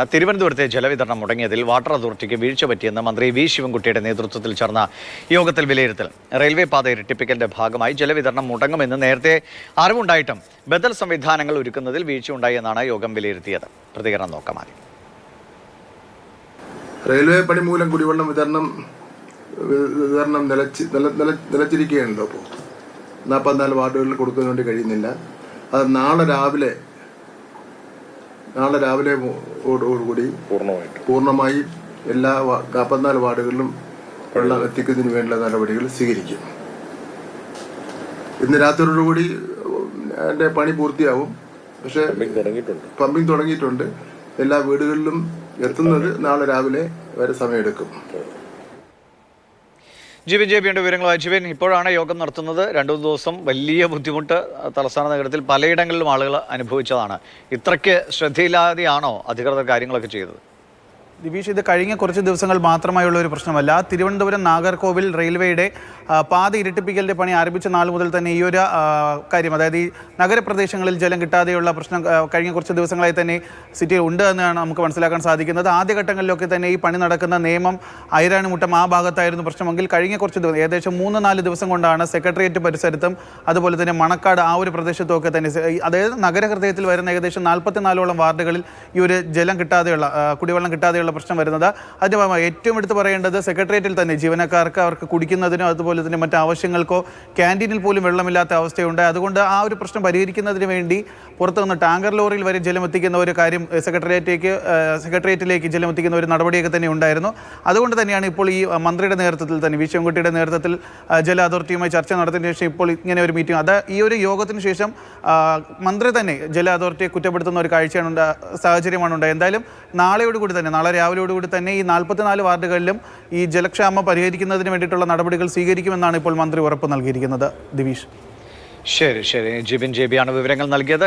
തിരുവനന്തപുരത്തെ ജലവിതരണം മുടങ്ങിയതിൽ വാട്ടർ അതോറിറ്റിക്ക് വീഴ്ച പറ്റിയെന്ന് മന്ത്രി വി ശിവൻകുട്ടിയുടെ നേതൃത്വത്തിൽ ചേർന്ന യോഗത്തിൽ വിലയിരുത്തൽ. റെയിൽവേ പാത ഇരട്ടിപ്പിക്കലിന്റെ ഭാഗമായി ജലവിതരണം മുടങ്ങുമെന്ന് നേരത്തെ അറിവുണ്ടായിട്ടും ബദൽ സംവിധാനങ്ങൾ ഒരുക്കുന്നതിൽ വീഴ്ചയുണ്ടായി എന്നാണ് യോഗം വിലയിരുത്തിയത്. പ്രതികരണം നോക്കാം. റെയിൽവേ പണി മൂലം കുടിവെള്ളം വിതരണം നിലച്ചിരിക്കുകയാണല്ലോ. അപ്പോൾ 44 വാർഡുകളിൽ കൊടുക്കാൻ വേണ്ടി കഴിയുന്നില്ല. അത് നാളെ രാവിലെ ഓടുകൂടി പൂർണ്ണമായി എല്ലാ 44 വാർഡുകളിലും വെള്ളം എത്തിക്കുന്നതിന് വേണ്ടിയുള്ള നടപടികൾ സ്വീകരിക്കും. ഇന്ന് രാത്രിയോടുകൂടി അതിന്റെ പണി പൂർത്തിയാവും. പക്ഷേ പമ്പിംഗ് തുടങ്ങിയിട്ടുണ്ട്. എല്ലാ വീടുകളിലും എത്തുന്നത് നാളെ രാവിലെ വരെ സമയമെടുക്കും. ജിവിൻ ജെബിയുടെ വിവരങ്ങളായി. ജിവിൻ, ഇപ്പോഴാണ് യോഗം നടത്തുന്നത്. 2 ദിവസം വലിയ ബുദ്ധിമുട്ട് തലസ്ഥാന നഗരത്തിൽ പലയിടങ്ങളിലും ആളുകൾ അനുഭവിച്ചതാണ്. ഇത്രയ്ക്ക് ശ്രദ്ധയില്ലാതെയാണോ അധികൃതർ കാര്യങ്ങളൊക്കെ ചെയ്തത്? ദിവിഷ്, ഇത് കഴിഞ്ഞ കുറച്ച് ദിവസങ്ങൾ മാത്രമായുള്ള ഒരു പ്രശ്നമല്ല. തിരുവനന്തപുരം നാഗർകോവിൽ റെയിൽവേയുടെ പാത ഇരട്ടിപ്പിക്കലിൻ്റെ പണി ആരംഭിച്ച നാൾ മുതൽ തന്നെ ഈ ഒരു കാര്യം, അതായത് ഈ നഗരപ്രദേശങ്ങളിൽ ജലം കിട്ടാതെയുള്ള പ്രശ്നം കഴിഞ്ഞ കുറച്ച് ദിവസങ്ങളായി തന്നെ സിറ്റിയിൽ ഉണ്ട് എന്നാണ് നമുക്ക് മനസ്സിലാക്കാൻ സാധിക്കുന്നത്. ആദ്യഘട്ടങ്ങളിലൊക്കെ തന്നെ ഈ പണി നടക്കുന്ന നേമം, ഐരാണിമുട്ടം ആ ഭാഗത്തായിരുന്നു പ്രശ്നമെങ്കിൽ കഴിഞ്ഞ കുറച്ച് ദിവസം, ഏകദേശം 3-4 ദിവസം കൊണ്ടാണ് സെക്രട്ടേറിയറ്റ് പരിസരത്തും അതുപോലെ തന്നെ മണക്കാട് ആ ഒരു പ്രദേശത്തുമൊക്കെ തന്നെ, അതായത് നഗരഹൃദയത്തിൽ വരുന്ന ഏകദേശം 44ഓളം വാർഡുകളിൽ ഈ ഒരു ജലം കിട്ടാതെയുള്ള കുടിവെള്ളം കിട്ടാതെയുള്ള പ്രശ്നം വരുന്നത്. അതിന് ഏറ്റവും എടുത്ത് പറയേണ്ടത് സെക്രട്ടേറിയറ്റിൽ തന്നെ ജീവനക്കാർക്ക് അവർക്ക് കുടിക്കുന്നതിനോ അതുപോലെ തന്നെ മറ്റ് ആവശ്യങ്ങൾക്കോ ക്യാൻറ്റീനിൽ പോലും വെള്ളമില്ലാത്ത അവസ്ഥയുണ്ട്. അതുകൊണ്ട് ആ ഒരു പ്രശ്നം പരിഹരിക്കുന്നതിന് വേണ്ടി പുറത്തുനിന്ന് ടാങ്കർ ലോറിയിൽ വരെ ജലം എത്തിക്കുന്ന ഒരു കാര്യം സെക്രട്ടേറിയറ്റിലേക്ക് ജലം എത്തിക്കുന്ന ഒരു നടപടിയൊക്കെ തന്നെ ഉണ്ടായിരുന്നു. അതുകൊണ്ട് തന്നെയാണ് ഇപ്പോൾ ഈ മന്ത്രിയുടെ നേതൃത്വത്തിൽ തന്നെ, വി ശിവൻകുട്ടിയുടെ നേതൃത്വത്തിൽ ജല അതോറിറ്റിയുമായി ചർച്ച നടത്തിയതിനു ശേഷം ഇപ്പോൾ ഇങ്ങനെ ഒരു മീറ്റിംഗ്, ഈ ഒരു യോഗത്തിന് ശേഷം മന്ത്രി തന്നെ ജല അതോറിറ്റിയെ കുറ്റപ്പെടുത്തുന്ന ഒരു സാഹചര്യമാണ് ഉണ്ടായത്. എന്തായാലും നാളെ രാവിലെയോടുകൂടി തന്നെ ഈ 44 വാർഡുകളിലും ഈ ജലക്ഷാമം പരിഹരിക്കുന്നതിന് വേണ്ടിയിട്ടുള്ള നടപടികൾ സ്വീകരിക്കുമെന്നാണ് ഇപ്പോൾ മന്ത്രി ഉറപ്പ് നൽകിയിരിക്കുന്നത്. ദിവിഷ്, ശരി. ജിബിൻ ജെബിയാണ് വിവരങ്ങൾ നൽകിയത്.